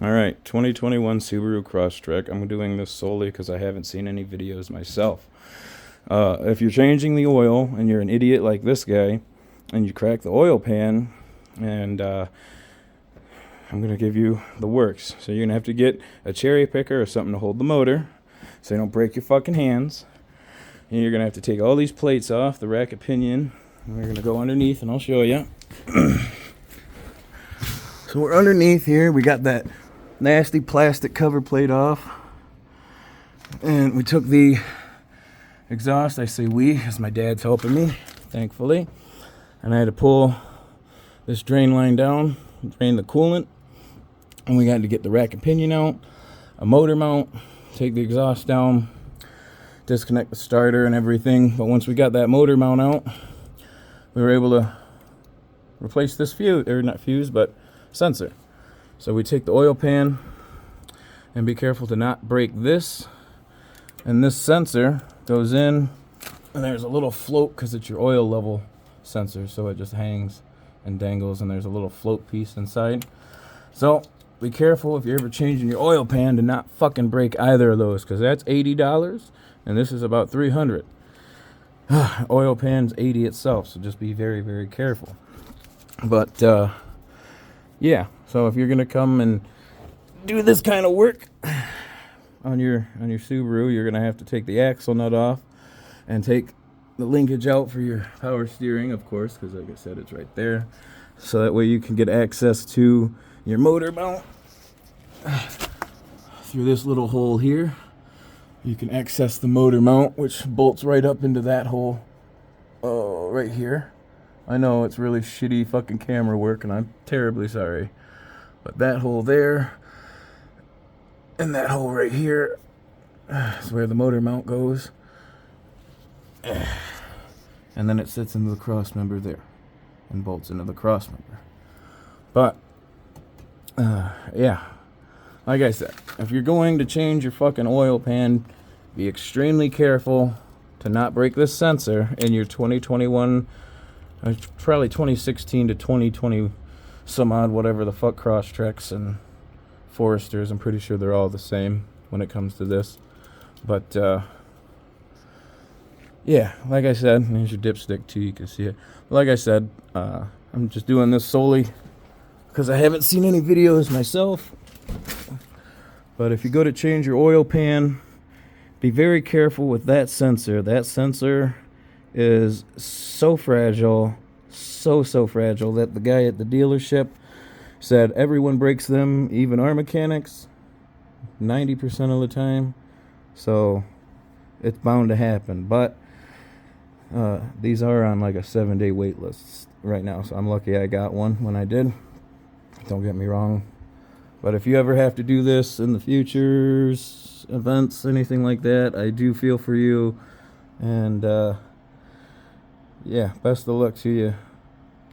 All right, 2021 Subaru Crosstrek. I'm doing this solely because I haven't seen any videos myself. If you're changing the oil and you're an idiot like this guy, and you crack the oil pan, and I'm gonna give you the works. So you're gonna have to get a cherry picker or something to hold the motor, so you don't break your fucking hands. And you're gonna have to take all these plates off the rack pinion. And we're gonna go underneath, and I'll show you. So we're underneath here. We got that nasty plastic cover plate off, and we took the exhaust. I say we because my dad's helping me, thankfully, and I had to pull this drain line down, drain the coolant, and we got to get the rack and pinion out, a motor mount, take the exhaust down, disconnect the starter and everything. But once we got that motor mount out, we were able to replace this fuse, or not fuse, but sensor. So we take the oil pan, and be careful to not break this, and this sensor goes in, and there's a little float because it's your oil level sensor, so it just hangs and dangles, and there's a little float piece inside. So be careful if you're ever changing your oil pan to not fucking break either of those, because that's $80 and this is about $300. Oil pan's $80 itself, so just be very, very careful. But yeah, so if you're gonna come and do this kind of work on your Subaru, you're gonna have to take the axle nut off and take the linkage out for your power steering, of course, because like I said, it's right there. So that way you can get access to your motor mount through this little hole here. You can access the motor mount, which bolts right up into that hole right here. I know it's really shitty fucking camera work, and I'm terribly sorry. But that hole there and that hole right here is where the motor mount goes. And then it sits into the cross member there and bolts into the cross member. But yeah, like I said, if you're going to change your fucking oil pan, be extremely careful to not break this sensor in your 2021, probably 2016 to 2020 some odd whatever the fuck Crosstreks and Foresters. I'm pretty sure they're all the same when it comes to this. But yeah, like I said, here's your dipstick too, you can see it. Like I said, I'm just doing this solely because I haven't seen any videos myself. But if you go to change your oil pan, be very careful with that sensor. That sensor is so fragile, so fragile, that the guy at the dealership said everyone breaks them, even our mechanics, 90% of the time. So it's bound to happen. But these are on like a 7-day wait list right now, so I'm lucky I got one when I did. Don't get me wrong. But if you ever have to do this in the futures, events, anything like that, I do feel for you. And yeah, best of luck to you.